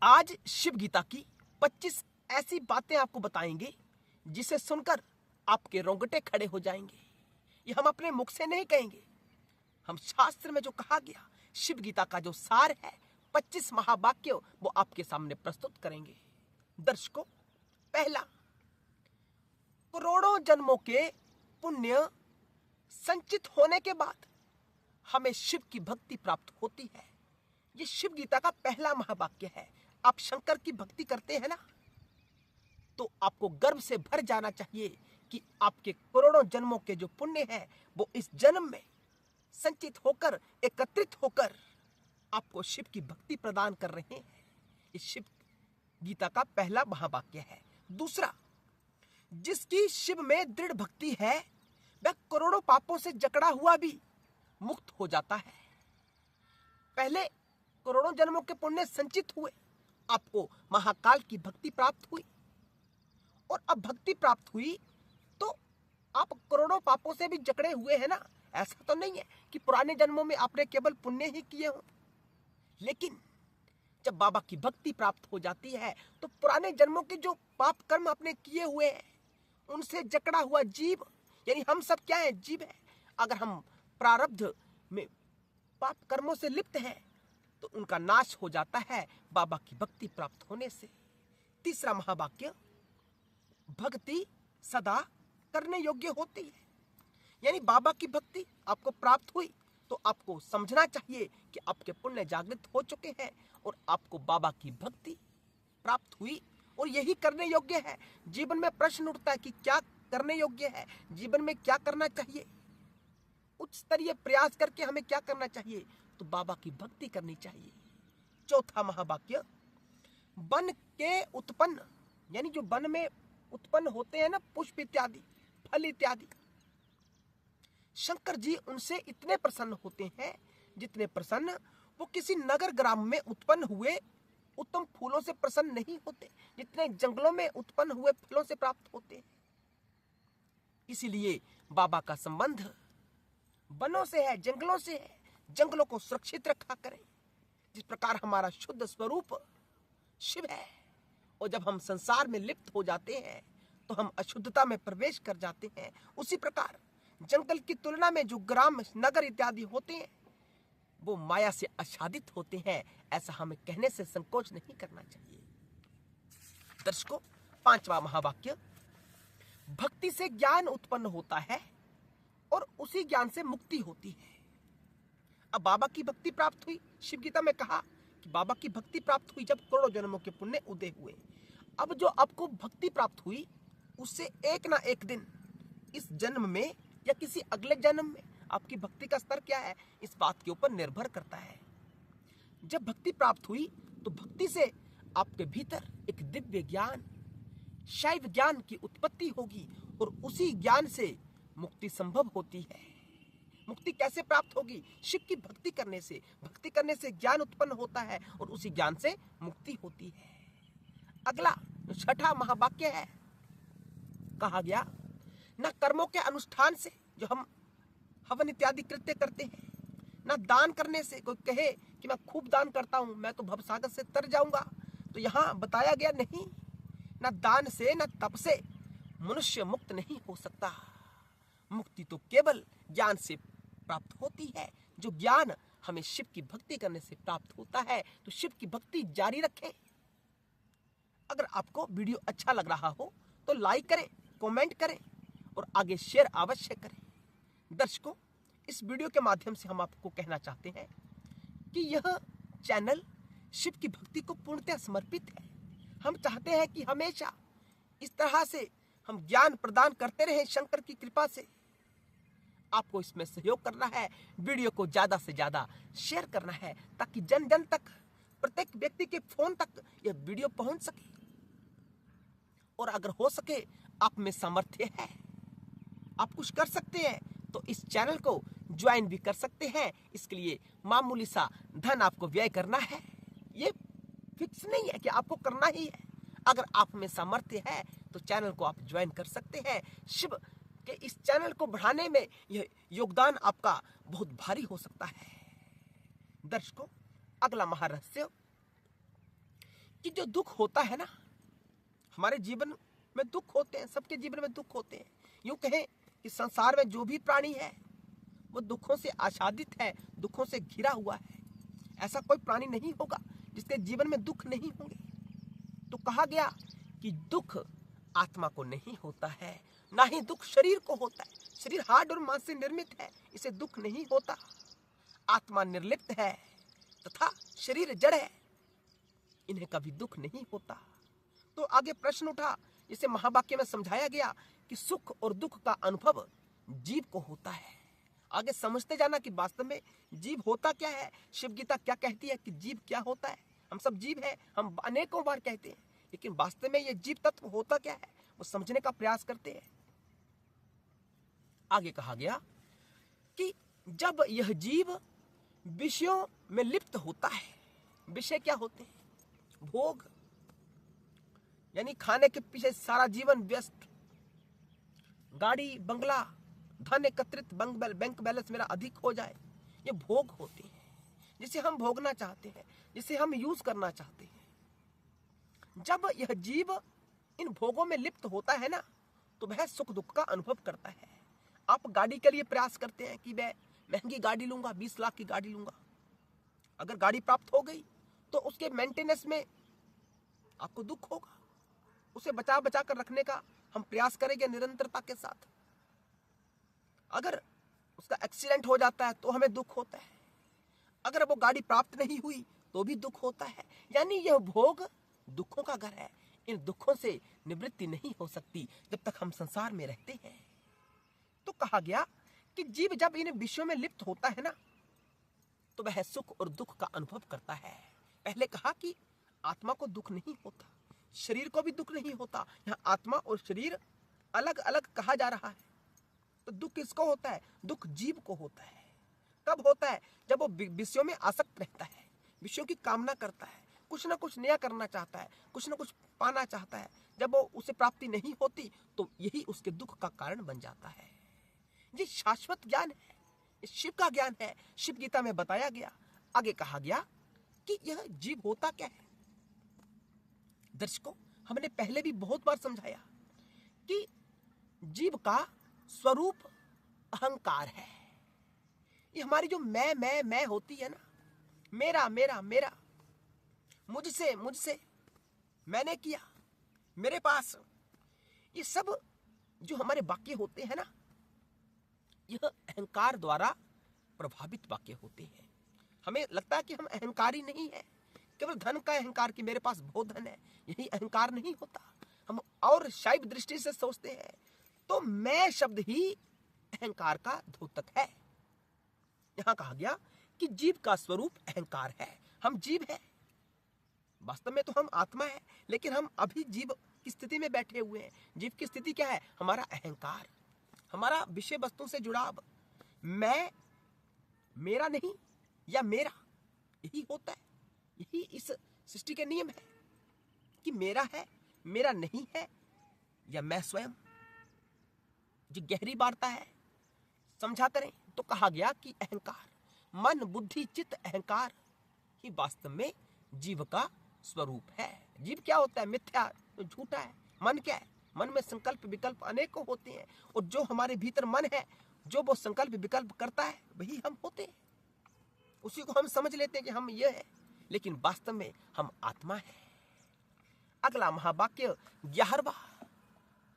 आज शिव गीता की 25 ऐसी बातें आपको बताएंगे जिसे सुनकर आपके रोंगटे खड़े हो जाएंगे। ये हम अपने मुख से नहीं कहेंगे, हम शास्त्र में जो कहा गया शिव गीता का जो सार है 25 महावाक्य वो आपके सामने प्रस्तुत करेंगे। दर्शकों, पहला, करोड़ों जन्मों के पुण्य संचित होने के बाद हमें शिव की भक्ति प्राप्त होती है। ये शिव गीता का पहला महावाक्य है। आप शंकर की भक्ति करते हैं ना, तो आपको गर्व से भर जाना चाहिए कि आपके करोड़ों जन्मों के जो पुण्य है वो इस जन्म में संचित होकर एकत्रित होकर आपको शिव की भक्ति प्रदान कर रहे हैं। इस शिव गीता का पहला महावाक्य है। दूसरा, जिसकी शिव में दृढ़ भक्ति है वह करोड़ों पापों से जकड़ा हुआ भी मुक्त हो जाता है। पहले करोड़ों जन्मों के पुण्य संचित हुए, आपको महाकाल की भक्ति प्राप्त हुई, और अब भक्ति प्राप्त हुई तो आप करोड़ों पापों से भी जकड़े हुए हैं ना। ऐसा तो नहीं है कि पुराने जन्मों में आपने केवल पुण्य ही किए हो, लेकिन जब बाबा की भक्ति प्राप्त हो जाती है तो पुराने जन्मों के जो पाप कर्म आपने किए हुए हैं उनसे जकड़ा हुआ जीव, यानी हम सब क्या है, जीव है। अगर हम प्रारब्ध में पाप कर्मों से लिप्त हैं तो उनका नाश हो जाता है बाबा की भक्ति प्राप्त होने से। तीसरा महावाक्य, भक्ति सदा करने योग्य होती है। यानी बाबा की भक्ति आपको प्राप्त हुई तो आपको समझना चाहिए कि आपके पुण्य जागृत हो चुके हैं और आपको बाबा की भक्ति प्राप्त हुई और यही करने योग्य है। जीवन में प्रश्न उठता है कि क्या करने योग्य है, जीवन में क्या करना चाहिए, उच्च स्तरीय प्रयास करके हमें क्या करना चाहिए, तो बाबा की भक्ति करनी चाहिए। चौथा महावाक्य, वन के उत्पन्न, यानी जो वन में उत्पन्न होते हैं ना पुष्प इत्यादि, फल इत्यादि, शंकर जी उनसे इतने प्रसन्न होते हैं जितने प्रसन्न वो किसी नगर ग्राम में उत्पन्न हुए उत्तम फूलों से प्रसन्न नहीं होते, जितने जंगलों में उत्पन्न हुए फलों से प्राप्त होते हैं। इसीलिए बाबा का संबंध वनों से है, जंगलों से है। जंगलों को सुरक्षित रखा करें, जिस प्रकार हमारा शुद्ध स्वरूप शिव है, और जब हम संसार में लिप्त हो जाते हैं तो हम अशुद्धता में प्रवेश कर जाते हैं। उसी प्रकार जंगल की तुलना में जो ग्राम, नगर इत्यादि होते हैं वो माया से आच्छादित होते हैं। ऐसा हमें कहने से संकोच नहीं करना चाहिए। दर्शकों, पांचवा महावाक्य, भक्ति से ज्ञान उत्पन्न होता है और उसी ज्ञान से मुक्ति होती है। अब बाबा की भक्ति प्राप्त हुई, शिव गीता में कहा कि बाबा की भक्ति प्राप्त हुई जब करोड़ों जन्मों के पुण्य उदय हुए। अब जो आपको भक्ति प्राप्त हुई उससे एक ना एक दिन इस जन्म में या किसी अगले जन्म में आपकी भक्ति का स्तर क्या है, इस बात के ऊपर निर्भर करता है। जब भक्ति प्राप्त हुई तो भक्ति से आपके भीतर एक दिव्य ज्ञान, शैव ज्ञान की उत्पत्ति होगी और उसी ज्ञान से मुक्ति संभव होती है। मुक्ति कैसे प्राप्त होगी? शिव की भक्ति करने से। भक्ति करने से ज्ञान उत्पन्न होता है और उसी ज्ञान से मुक्ति होती है। अगला छठा महावाक्य है, कहा गया न कर्मों के अनुष्ठान से, जो हम हवन इत्यादि कृत्य करते हैं, न दान करने से। कोई कहे कि मैं खूब दान करता हूं, मैं तो भवसागर से तर जाऊंगा, तो यहां बताया गया नहीं, न दान से न तप से मनुष्य मुक्त नहीं हो सकता। मुक्ति तो केवल ज्ञान से प्राप्त होती है। जो ज्ञान हमें शिव की भक्ति करने से प्राप्त होता है, तो शिव की भक्ति जारी रखें। अगर आपको वीडियो अच्छा लग रहा हो तो लाइक करें, कमेंट करें और आगे शेयर अवश्य करें। दर्शकों, इस वीडियो के माध्यम से हम आपको कहना चाहते हैं कि यह चैनल शिव की भक्ति को पूर्णतः समर्पित है। हम चाहते हैं कि हमेशा इस तरह से हम ज्ञान प्रदान करते रहें शंकर की कृपा से। आपको इसमें सहयोग करना है, वीडियो को ज्यादा से ज्यादा शेयर करना है ताकि जन जन तक, प्रत्येक व्यक्ति के फोन तक यह वीडियो पहुंच सके। और अगर हो सके आप में सामर्थ्य है, आप कुछ कर सकते हैं, तो इस चैनल को ज्वाइन भी कर सकते हैं। इसके लिए मामूली सा धन आपको व्यय करना है। ये फिक्स नहीं है कि आपको करना ही है। अगर आप में सामर्थ्य है तो चैनल को आप ज्वाइन कर सकते हैं। शिव के इस चैनल को बढ़ाने में यह योगदान आपका बहुत भारी हो सकता है। दर्शकों, अगला महारहस्य, कि जो दुख होता है ना, हमारे जीवन में दुख होते हैं, सबके जीवन में दुख होते हैं। यूं कहें कि संसार में जो भी प्राणी है वो दुखों से आच्छादित है, दुखों से घिरा हुआ है। ऐसा कोई प्राणी नहीं होगा जिसके जीवन में दुख नहीं होंगे। तो कहा गया कि दुख आत्मा को नहीं होता है, ना ही दुख शरीर को होता है। शरीर हाड़ और मांस से निर्मित है, इसे दुख नहीं होता। आत्मा निर्लिप्त है तथा शरीर जड़ है, इन्हें कभी दुख नहीं होता। तो आगे प्रश्न उठा, जिसे महावाक्य में समझाया गया कि सुख और दुख का अनुभव जीव को होता है। आगे समझते जाना कि वास्तव में जीव होता क्या है। शिव गीता क्या कहती है कि जीव क्या होता है। हम सब जीव है, हम अनेकों बार कहते हैं, लेकिन वास्तव में ये जीव तत्व होता क्या है वो समझने का प्रयास करते हैं। आगे कहा गया कि जब यह जीव विषयों में लिप्त होता है, विषय क्या होते हैं? भोग, यानी खाने के पीछे सारा जीवन व्यस्त, गाड़ी बंगला, धन एकत्रित, बैंक बैलेंस मेरा अधिक हो जाए, ये भोग होते हैं जिसे हम भोगना चाहते हैं, जिसे हम यूज करना चाहते हैं। जब यह जीव इन भोगों में लिप्त होता है ना, तो वह सुख दुख का अनुभव करता है। आप गाड़ी के लिए प्रयास करते हैं कि मैं महंगी गाड़ी लूंगा, 20 लाख की गाड़ी लूंगा। अगर गाड़ी प्राप्त हो गई तो उसके मेंटेनेंस में आपको दुख होगा। उसे बचा बचा कर रखने का हम प्रयास करेंगे निरंतरता के साथ। अगर उसका एक्सीडेंट हो जाता है तो हमें दुख होता है। अगर वो गाड़ी प्राप्त नहीं हुई तो भी दुख होता है। यानी यह भोग दुखों का घर है। इन दुखों से निवृत्ति नहीं हो सकती जब तक हम संसार में रहते हैं। तो कहा गया कि जीव जब इन विषयों में लिप्त होता है ना, तो वह सुख और दुख का अनुभव करता है। पहले कहा कि आत्मा को दुख नहीं होता, शरीर को भी दुख नहीं होता। यहाँ आत्मा और शरीर अलग अलग कहा जा रहा है। तो दुख किसको होता है? दुख जीव को होता है। कब होता है? जब वो विषयों में आसक्त रहता है, विषयों की कामना करता है, कुछ ना कुछ नया करना चाहता है, कुछ ना कुछ पाना चाहता है। जब वो उसे प्राप्ति नहीं होती तो यही उसके दुख का कारण बन जाता है। ये शाश्वत ज्ञान है, ये शिव का ज्ञान है। शिव गीता में बताया गया। आगे कहा गया कि यह जीव होता क्या है। दर्शकों, हमने पहले भी बहुत बार समझाया कि जीव का स्वरूप अहंकार है। ये हमारी जो मैं होती है ना, मेरा मेरा मेरा, मुझसे मुझसे, मैंने किया, मेरे पास, ये सब जो हमारे वाक्य होते हैं ना, यह अहंकार द्वारा प्रभावित वाक्य होते हैं। हमें लगता है कि हम अहंकारी नहीं है, केवल धन का अहंकार कि मेरे पास बहुत धन है, यही अहंकार नहीं होता। हम और शैव दृष्टि से सोचते हैं तो मैं शब्द ही अहंकार का द्योतक है। यहां कहा गया कि जीव का स्वरूप अहंकार है। हम जीव है, वास्तव में तो हम आत्मा है, लेकिन हम अभी जीव की स्थिति में बैठे हुए हैं। जीव की स्थिति क्या है? हमारा अहंकार, हमारा विषय वस्तु से जुड़ाव। मैं, मेरा नहीं या मेरा, यही होता है। यही इस सृष्टि के नियम है कि मेरा है, मेरा नहीं है, या मैं स्वयं। जो गहरी वार्ता है, समझा करें तो कहा गया कि अहंकार, मन बुद्धि चित्त अहंकार ही वास्तव में जीव का स्वरूप है। जीव क्या होता है? मिथ्या, तो झूठा है। मन क्या है? मन में संकल्प विकल्प अनेकों होते हैं, और जो हमारे भीतर मन है, जो वो संकल्प विकल्प करता है, वही हम होते हैं। उसी को हम समझ लेते हैं कि हम ये है, लेकिन वास्तव में हम आत्मा है। अगला महावाक्य 11वां,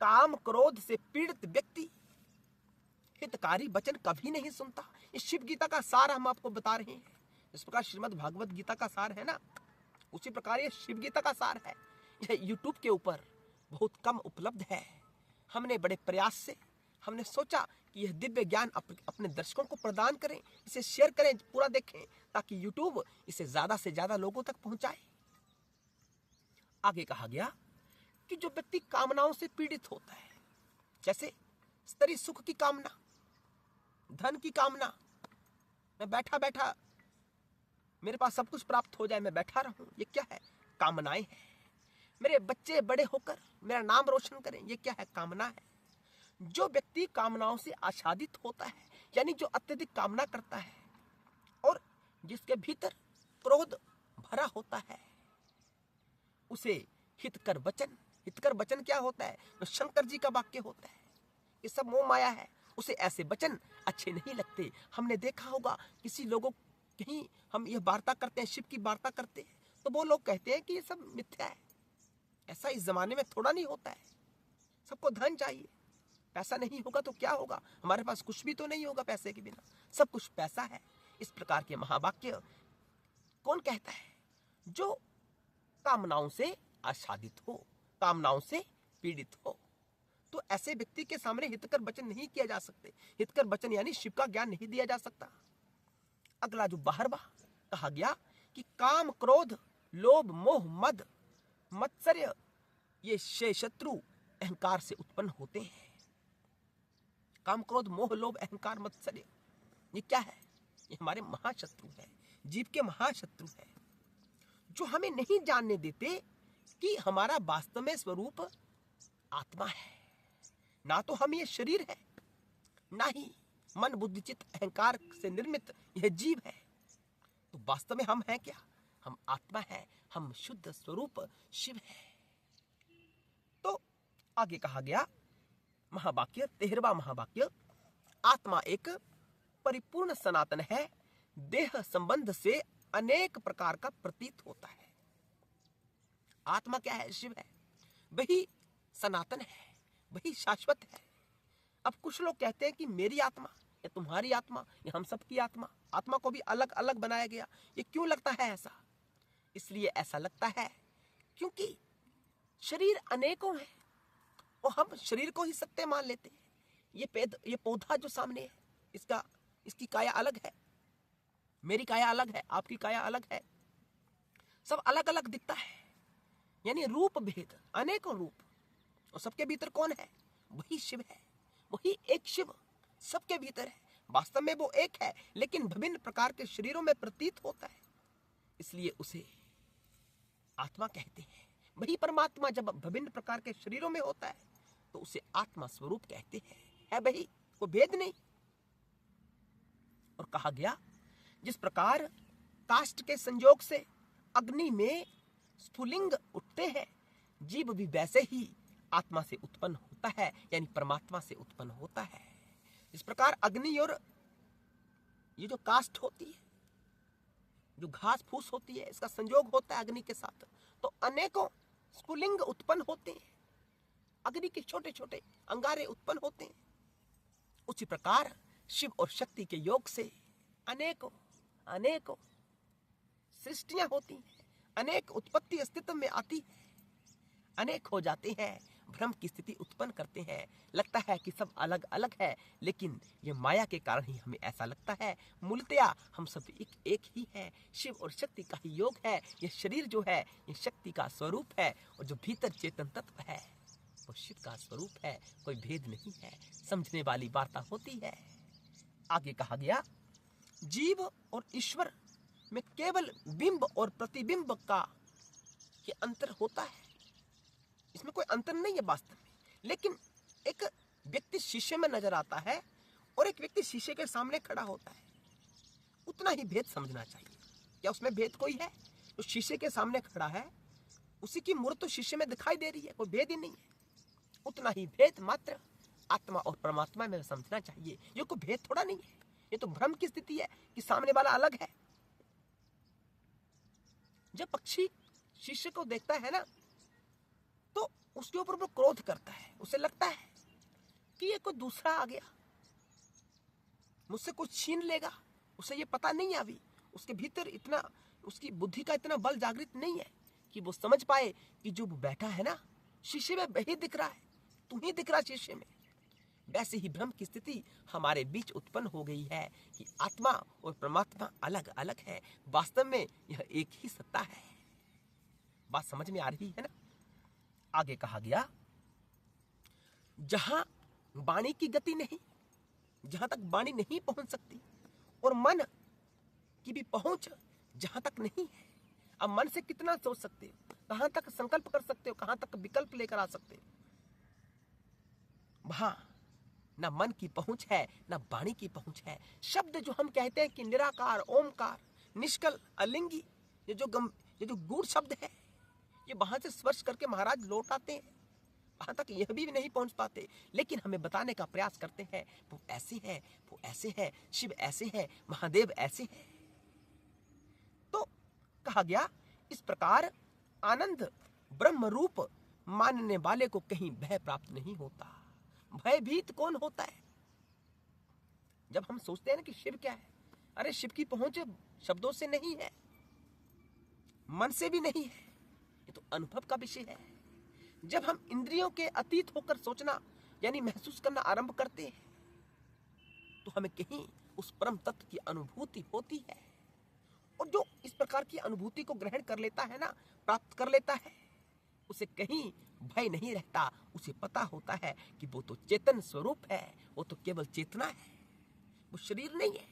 काम क्रोध से पीड़ित व्यक्ति हितकारी वचन कभी नहीं सुनता। इस शिव गीता का सार हम आपको बता रहे हैं। इस प्रकार श्रीमद् भागवत गीता का सार है ना, उसी प्रकार ये शिव गीता का सार है। यह यूट्यूब के ऊपर बहुत कम उपलब्ध है। हमने बड़े प्रयास से हमने सोचा कि यह दिव्य ज्ञान अपने दर्शकों को प्रदान करें, इसे शेयर करें, पूरा देखें, ताकि यूट्यूब इसे ज्यादा से ज्यादा लोगों तक पहुंचाए। आगे कहा गया कि जो व्यक्ति कामनाओं से पीड़ित होता है, जैसे स्त्री सुख की कामना, धन की कामना, मैं बैठा बैठा मेरे पास सब कुछ प्राप्त हो जाए, मैं बैठा रहूं, ये क्या है? कामनाएं हैं। मेरे बच्चे बड़े होकर मेरा नाम रोशन करें, ये क्या है? कामना है। जो व्यक्ति कामनाओं से आच्छादित होता है, यानी जो अत्यधिक कामना करता है और जिसके भीतर क्रोध भरा होता है, उसे हितकर वचन, हितकर वचन क्या होता है? तो शंकर जी का वाक्य होता है, ये सब मोह माया है, उसे ऐसे वचन अच्छे नहीं लगते। हमने देखा होगा किसी लोगों, कहीं हम यह वार्ता करते हैं, शिव की वार्ता करते हैं, तो वो लोग कहते हैं कि ये सब मिथ्या है। ऐसा इस जमाने में थोड़ा नहीं होता है, सबको धन चाहिए, पैसा नहीं होगा तो क्या होगा? हमारे पास कुछ भी तो नहीं होगा पैसे के बिना, सब कुछ पैसा है। इस प्रकार के महावाक्य कौन कहता है? जो कामनाओं से आच्छादित हो, कामनाओं से पीड़ित हो। तो ऐसे व्यक्ति के सामने हितकर वचन नहीं किया जा सकते। हितकर वचन यानी शिव का ज्ञान नहीं दिया जा सकता। अगला जो 12वां कहा गया कि काम, क्रोध, लोभ, मोह, मद, मत्सर्य, ये 6 शत्रु अहंकार से उत्पन्न होते हैं। काम, क्रोध, मोह, लोभ, अहंकार, मत्सर्य, ये क्या है? ये हमारे महाशत्रु है, जीव के महाशत्रु है, जो हमें नहीं जानने देते कि हमारा वास्तव में स्वरूप आत्मा है। ना तो हम ये शरीर है, ना ही मन, बुद्धि, चित्त, अहंकार से निर्मित यह जीव है। तो वास्तव में हम हैं क्या? हम आत्मा है, हम शुद्ध स्वरूप शिव है। तो आगे कहा गया महावाक्य, 13वां महावाक्य, आत्मा एक परिपूर्ण सनातन है, देह संबंध से अनेक प्रकार का प्रतीत होता है। आत्मा क्या है? शिव है, वही सनातन है, वही शाश्वत है। अब कुछ लोग कहते हैं कि मेरी आत्मा या तुम्हारी आत्मा या हम सबकी आत्मा, आत्मा को भी अलग अलग बनाया गया। ये क्यों लगता है ऐसा? इसलिए ऐसा लगता है क्योंकि शरीर अनेकों हैं और हम शरीर को ही सत्य मान लेते हैं। ये पौधा जो सामने है, इसकी काया अलग है, मेरी काया अलग है, आपकी काया अलग है, सब अलग अलग दिखता है। यानी रूप भेद, अनेकों रूप, और सबके भीतर कौन है? वही शिव है, वही एक शिव सबके भीतर है। वास्तव में वो एक है, लेकिन विभिन्न प्रकार के शरीरों में प्रतीत होता है, इसलिए उसे आत्मा कहते हैं। वही परमात्मा जब विभिन्न प्रकार के शरीरों में होता है तो उसे आत्मा स्वरूप कहते हैं। है वही, कोई भेद नहीं। और कहा गया जिस प्रकार काष्ठ के संयोग से अग्नि में स्फुलिंग उठते हैं, जीव भी वैसे ही आत्मा से उत्पन्न होता है, यानी परमात्मा से उत्पन्न होता है। इस प्रकार अग्नि और ये जो काष्ठ होती है, जो घास फूस होती है, इसका संयोग होता है अग्नि के साथ, तो अनेकों स्फुलिंग उत्पन्न होते हैं, अग्नि के छोटे छोटे अंगारे उत्पन्न होते हैं। उसी प्रकार शिव और शक्ति के योग से अनेकों अनेकों सृष्टियां होती हैं, अनेक उत्पत्ति अस्तित्व में आती है, अनेक हो जाते हैं, भ्रम की स्थिति उत्पन्न करते हैं। लगता है कि सब अलग अलग है, लेकिन ये माया के कारण ही हमें ऐसा लगता है। मूलतया हम सब एक ही है, शिव और शक्ति का ही योग है। ये शरीर जो है ये शक्ति का स्वरूप है, और जो भीतर चेतन तत्व है वो शिव का स्वरूप है। कोई भेद नहीं है, समझने वाली वार्ता होती है। आगे कहा गया जीव और ईश्वर में केवल बिंब और प्रतिबिंब का ये अंतर होता है, इसमें कोई अंतर नहीं है वास्तव में। लेकिन एक व्यक्ति शीशे में नजर आता है और एक व्यक्ति शीशे के सामने खड़ा होता है, उतना ही भेद समझना चाहिए। क्या उसमें भेद कोई है? तो शीशे के सामने खड़ा है, उसी की मूर्त तो शीशे में दिखाई दे रही है, कोई भेद ही नहीं है। उतना ही भेद मात्र आत्मा और परमात्मा में समझना चाहिए। ये कोई भेद थोड़ा नहीं है, ये तो भ्रम की स्थिति है कि सामने वाला अलग है। जब पक्षी शीशे को देखता है ना, तो उसके ऊपर वो क्रोध करता है, उसे लगता है कि ये कोई दूसरा आ गया, मुझसे कुछ छीन लेगा। उसे ये पता नहीं है, अभी उसके भीतर इतना, उसकी बुद्धि का इतना बल जागृत नहीं है कि वो समझ पाए कि जो बैठा है ना शीशे में वही दिख रहा है, तू ही दिख रहा शीशे में। वैसे ही भ्रम की स्थिति हमारे बीच उत्पन्न हो गई है कि आत्मा और परमात्मा अलग अलग है, वास्तव में यह एक ही सत्ता है। बात समझ में आ रही है ना? आगे कहा गया जहां वाणी की गति नहीं, जहां तक वाणी नहीं पहुंच सकती, और मन की भी पहुंच जहां तक नहीं है। अब मन से कितना सोच सकते हो, कहां तक संकल्प कर सकते हो, कहां तक विकल्प लेकर आ सकते हो। वहां ना मन की पहुंच है, ना वाणी की पहुंच है। शब्द जो हम कहते हैं कि निराकार, ओमकार, निष्कल, अलिंगी, ये जो गूढ़ शब्द है, ये वहां से स्पर्श करके महाराज लौट आते हैं, वहां तक यह भी नहीं पहुंच पाते, लेकिन हमें बताने का प्रयास करते हैं वो ऐसे हैं, वो ऐसे हैं, शिव ऐसे हैं, महादेव ऐसे हैं। तो कहा गया इस प्रकार आनंद ब्रह्म रूप मानने वाले को कहीं भय प्राप्त नहीं होता। भयभीत कौन होता है? जब हम सोचते हैं ना कि शिव क्या है, अरे शिव की पहुंच शब्दों से नहीं है, मन से भी नहीं है, ये तो अनुभव का विषय है। जब हम इंद्रियों के अतीत होकर सोचना यानी महसूस करना आरंभ करते हैं तो हमें कहीं उस परम तत्व की अनुभूति होती है। और जो इस प्रकार की अनुभूति को ग्रहण कर लेता है ना, प्राप्त कर लेता है, उसे कहीं भय नहीं रहता। उसे पता होता है कि वो तो चेतन स्वरूप है, वो तो केवल चेतना है, वो शरीर नहीं है।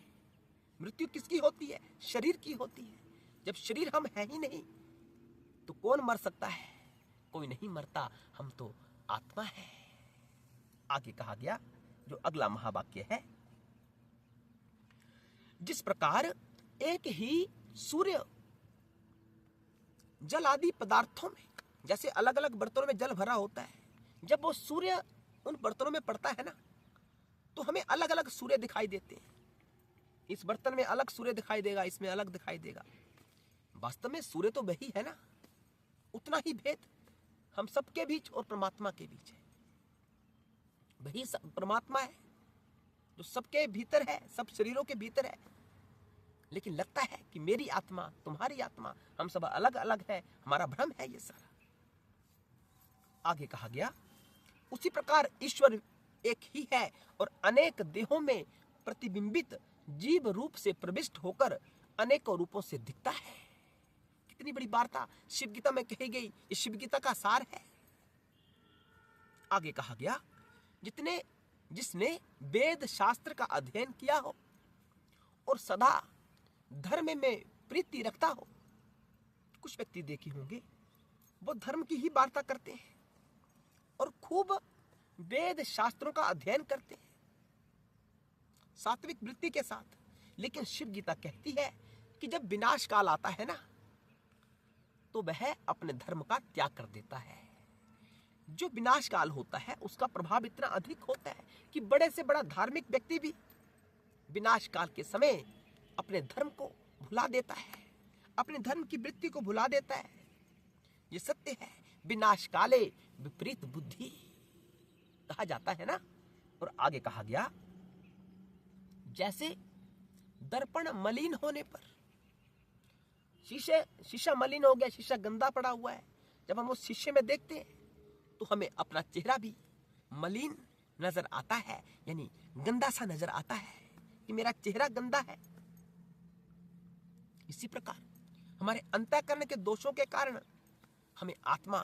मृत्यु किसकी होती है? शरीर की होती है। जब शरीर हम है ही नहीं तो कौन मर सकता है? कोई नहीं मरता, हम तो आत्मा है। आगे कहा गया जो अगला महावाक्य है, जिस प्रकार एक ही सूर्य जल आदि पदार्थों में, जैसे अलग अलग बर्तनों में जल भरा होता है, जब वो सूर्य उन बर्तनों में पड़ता है ना तो हमें अलग अलग सूर्य दिखाई देते हैं। इस बर्तन में अलग सूर्य दिखाई देगा, इसमें अलग दिखाई देगा। वास्तव में सूर्य तो वही है ना, उतना ही भेद हम सबके बीच और परमात्मा के बीच है। वही परमात्मा है जो सबके भीतर है, सब शरीरों के भीतर है। लेकिन लगता है कि मेरी आत्मा, तुम्हारी आत्मा, हम सब अलग अलग है, हमारा भ्रम है ये सारा। आगे कहा गया उसी प्रकार ईश्वर एक ही है और अनेक देहों में प्रतिबिंबित जीव रूप से प्रविष्ट होकर अनेकों रूपों से दिखता है। कितनी बड़ी वार्ता शिव गीता में कही गई, ये शिव गीता का सार है। आगे कहा गया जिसने वेद शास्त्र का अध्ययन किया हो और सदा धर्म में प्रीति रखता हो। कुछ व्यक्ति देखे होंगे वो धर्म की ही वार्ता करते हैं और खूब वेद शास्त्रों का अध्ययन करते हैं सात्विक वृत्ति के साथ। लेकिन शिव गीता कहती है कि जब विनाश काल आता है ना तो वह अपने धर्म का त्याग कर देता है। जो विनाश काल होता है उसका प्रभाव इतना अधिक होता है कि बड़े से बड़ा धार्मिक व्यक्ति भी विनाश काल के समय अपने धर्म को भुला देता है, अपने धर्म की वृत्ति को भुला देता है। ये सत्य है, विनाश काले विपरीत बुद्धि कहा जाता है ना। और आगे कहा गया जैसे दर्पण मलिन होने पर, शीशा मलिन हो गया, शीशा गंदा पड़ा हुआ है, जब हम उस शीशे में देखते हैं तो हमें अपना चेहरा भी मलिन नजर आता है, यानी गंदा सा नजर आता है कि मेरा चेहरा गंदा है। इसी प्रकार हमारे अंतःकरण के दोषों के कारण हमें आत्मा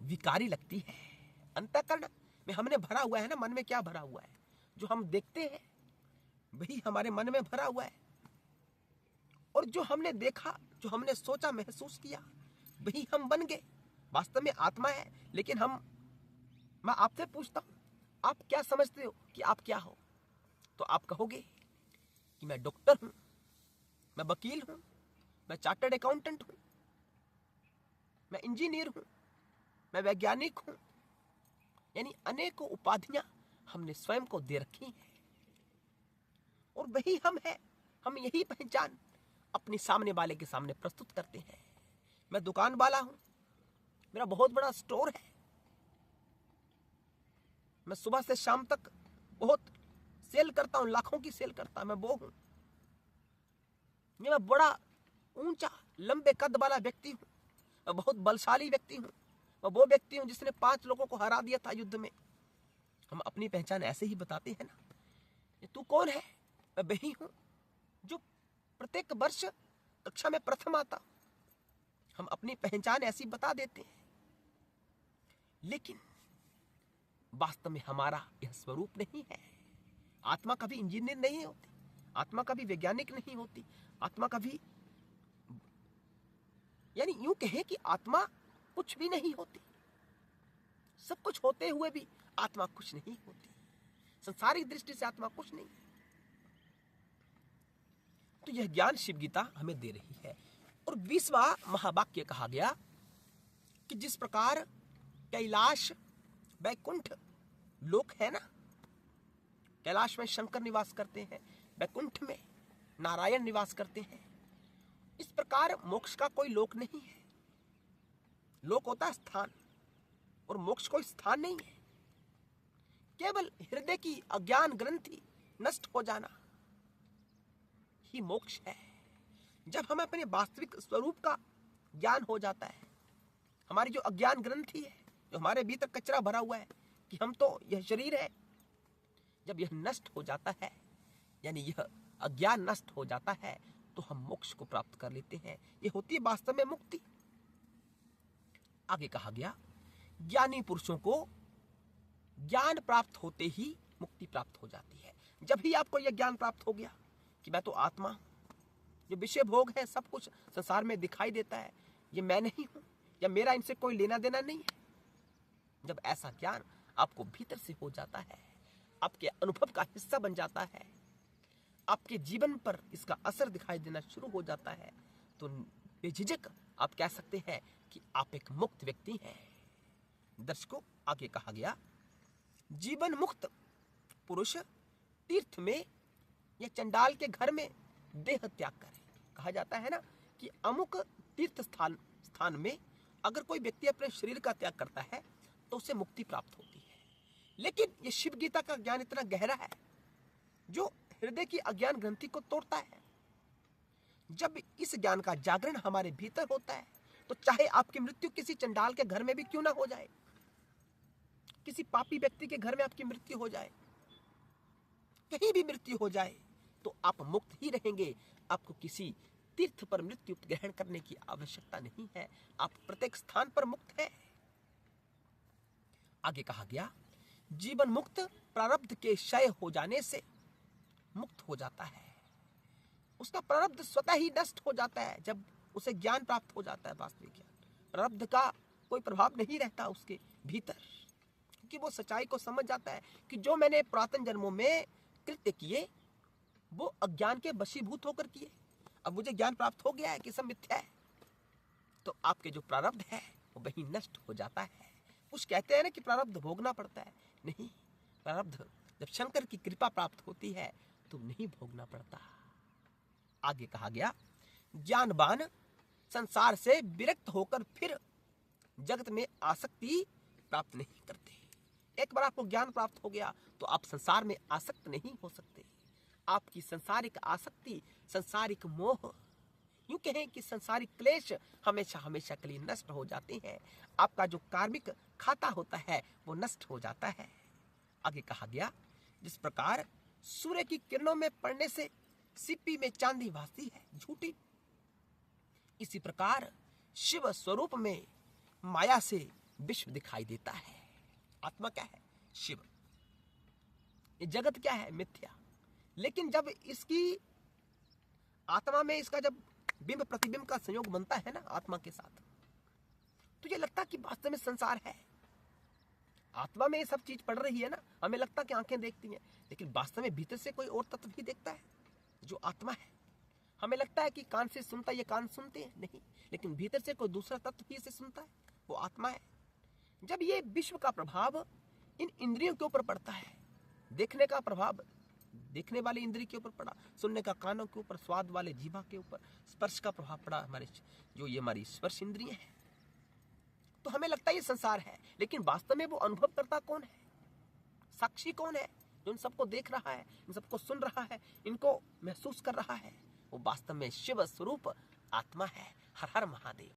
विकारी लगती है। अंतःकरण में हमने भरा हुआ है ना, मन में क्या भरा हुआ है, जो हम देखते हैं वही हमारे मन में भरा हुआ है। और जो हमने देखा, जो हमने सोचा, महसूस किया, वही हम बन गए। वास्तव में आत्मा है, लेकिन मैं आपसे पूछता हूं, आप क्या समझते हो कि आप क्या हो? तो आप कहोगे कि मैं डॉक्टर हूं, मैं वकील हूं, मैं चार्टर्ड अकाउंटेंट हूं, मैं इंजीनियर हूं, मैं वैज्ञानिक हूं। यानी अनेकों उपाधियां हमने स्वयं को दे रखी हैं और वही हम हैं। हम यही पहचान अपने सामने वाले के सामने प्रस्तुत करते हैं। मैं दुकान वाला हूं, मेरा बहुत बड़ा स्टोर है, मैं सुबह से शाम तक बहुत सेल करता हूं, लाखों की सेल करता हूं, मैं वो हूं। मैं बड़ा ऊंचा लंबे कद वाला व्यक्ति हूं, मैं बहुत बलशाली व्यक्ति हूं, मैं वो व्यक्ति हूं जिसने 5 लोगों को हरा दिया था युद्ध में। हम अपनी पहचान ऐसे ही बताते हैं ना। तू कौन है? मैं वही हूं जो प्रत्येक वर्ष कक्षा में प्रथम आता। हम अपनी पहचान ऐसी बता देते हैं, लेकिन वास्तव में हमारा यह स्वरूप नहीं है। आत्मा कभी इंजीनियर नहीं होती, आत्मा कभी वैज्ञानिक नहीं होती, आत्मा कभी, यानी यूं कहे कि आत्मा कुछ भी नहीं होती। सब कुछ होते हुए भी आत्मा कुछ नहीं होती। संसारिक दृष्टि से आत्मा कुछ नहीं। तो यह ज्ञान शिव गीता हमें दे रही है। और 20वां महावाक्य कहा गया कि जिस प्रकार कैलाश वैकुंठ लोक है ना, कैलाश में शंकर निवास करते हैं, वैकुंठ में नारायण निवास करते हैं, इस प्रकार मोक्ष का कोई लोक नहीं है। लोक होता है स्थान, और मोक्ष कोई स्थान नहीं है। केवल हृदय की अज्ञान ग्रंथि नष्ट हो जाना ही मोक्ष है। जब हमें अपने वास्तविक स्वरूप का ज्ञान हो जाता है, हमारी जो अज्ञान ग्रंथि है, जो हमारे भीतर कचरा भरा हुआ है कि हम तो यह शरीर है, जब यह नष्ट हो जाता है, यानी यह अज्ञान नष्ट हो जाता है, तो हम मोक्ष को प्राप्त कर लेते हैं। यह होती है वास्तव में मुक्ति। आगे कहा गया, ज्ञानी पुरुषों को ज्ञान प्राप्त होते ही मुक्ति प्राप्त हो जाती है। जब ही आपको यह ज्ञान प्राप्त हो गया कि मैं तो आत्मा हूं, जो विषय भोग है सब कुछ संसार में दिखाई देता है, ये मैं नहीं हूं, या मेरा इनसे कोई लेना देना नहीं है, जब ऐसा ज्ञान आपको भीतर से हो जाता है, आपके अनुभव का हिस्सा बन जाता है, आपके जीवन पर इसका असर दिखाई देना शुरू हो जाता है, तो बेझिझक आप कह सकते हैं कि आप एक मुक्त व्यक्ति हैं। दर्शकों, आगे कहा गया, जीवन मुक्त पुरुष तीर्थ में या चंडाल के घर में देह त्याग करे। कहा जाता है ना कि अमुक तीर्थ स्थान में अगर कोई व्यक्ति अपने शरीर का त्याग करता है तो उसे मुक्ति प्राप्त होती है। लेकिन ये शिव गीता का ज्ञान इतना गहरा है जो हृदय की अज्ञान ग्रंथि को तोड़ता है। जब इस ज्ञान का जागरण हमारे भीतर होता है तो चाहे आपकी मृत्यु किसी चंडाल के घर में भी क्यों ना हो जाए, किसी पापी व्यक्ति के घर में आपकी मृत्यु हो जाए, कहीं भी मृत्यु हो जाए, तो आप मुक्त ही रहेंगे। आपको किसी तीर्थ पर मृत्यु ग्रहण करने की आवश्यकता नहीं है, आप प्रत्येक स्थान पर मुक्त हैं। आगे कहा गया, जीवन मुक्त प्रारब्ध के क्षय हो जाने से मुक्त हो जाता है। उसका प्रारब्ध स्वतः ही नष्ट हो जाता है जब उसे ज्ञान प्राप्त हो जाता है। वास्तविक ज्ञान, प्रारब्ध का कोई प्रभाव नहीं रहता उसके भीतर, क्योंकि वो सच्चाई को समझ जाता है कि जो मैंने पुरातन जन्मों में कृत्य किए वो अज्ञान के वशीभूत होकर किए, अब मुझे ज्ञान प्राप्त हो गया है कि सब मिथ्या है, तो आपके जो प्रारब्ध है वो वहीं नष्ट हो जाता है। कुछ कहते हैं ना कि प्रारब्ध भोगना पड़ता है, नहीं, प्रारब्ध जब शंकर की कृपा प्राप्त होती है तो नहीं भोगना पड़ता। आगे कहा गया, ज्ञानवान संसार से विरक्त होकर फिर जगत में आसक्ति प्राप्त नहीं करते। एक बार आपको ज्ञान प्राप्त हो गया तो आप संसार में आसक्त नहीं हो सकते। आपकी संसारिक आसक्ति, संसारिक मोह, यूं कहें कि संसारिक क्लेश हमेशा हमेशा के लिए नष्ट हो जाते हैं। आपका जो कार्मिक खाता होता है वो नष्ट हो जाता है। आगे कहा गया, जिस प्रकार सूर्य की किरणों में पड़ने से सिप्पी में चांदी भासती है झूठी, इसी प्रकार शिव स्वरूप में माया से विश्व दिखाई देता है। आत्मा क्या है? शिव। ये जगत क्या है? मिथ्या। लेकिन जब इसकी आत्मा में इसका जब बिंब प्रतिबिंब का संयोग बनता है ना आत्मा के साथ, तो ये लगता कि वास्तव में संसार है। आत्मा में ये सब चीज पड़ रही है ना, हमें लगता कि आंखें देखती हैं, लेकिन वास्तव में भीतर से कोई और तत्व भी देखता है जो आत्मा है। हमें लगता है कि कान से सुनता है, ये कान सुनते हैं, नहीं, लेकिन भीतर से कोई दूसरा तत्व भी इसे सुनता है, वो आत्मा है। जब ये विश्व का प्रभाव इन इंद्रियों के ऊपर पड़ता है, देखने का प्रभाव देखने वाले इंद्रिय के ऊपर पड़ा, सुनने का कानों के ऊपर, स्वाद वाले जीभा के ऊपर, स्पर्श का प्रभाव पड़ा हमारे जो ये हमारी स्पर्श इंद्रियां हैं, तो हमें लगता है ये संसार है। लेकिन वास्तव में वो अनुभव करता कौन है? साक्षी कौन है जो इन सबको देख रहा है, इन सबको सुन रहा है, इनको महसूस कर रहा है? वो वास्तव में शिव स्वरूप आत्मा है। हर हर महादेव।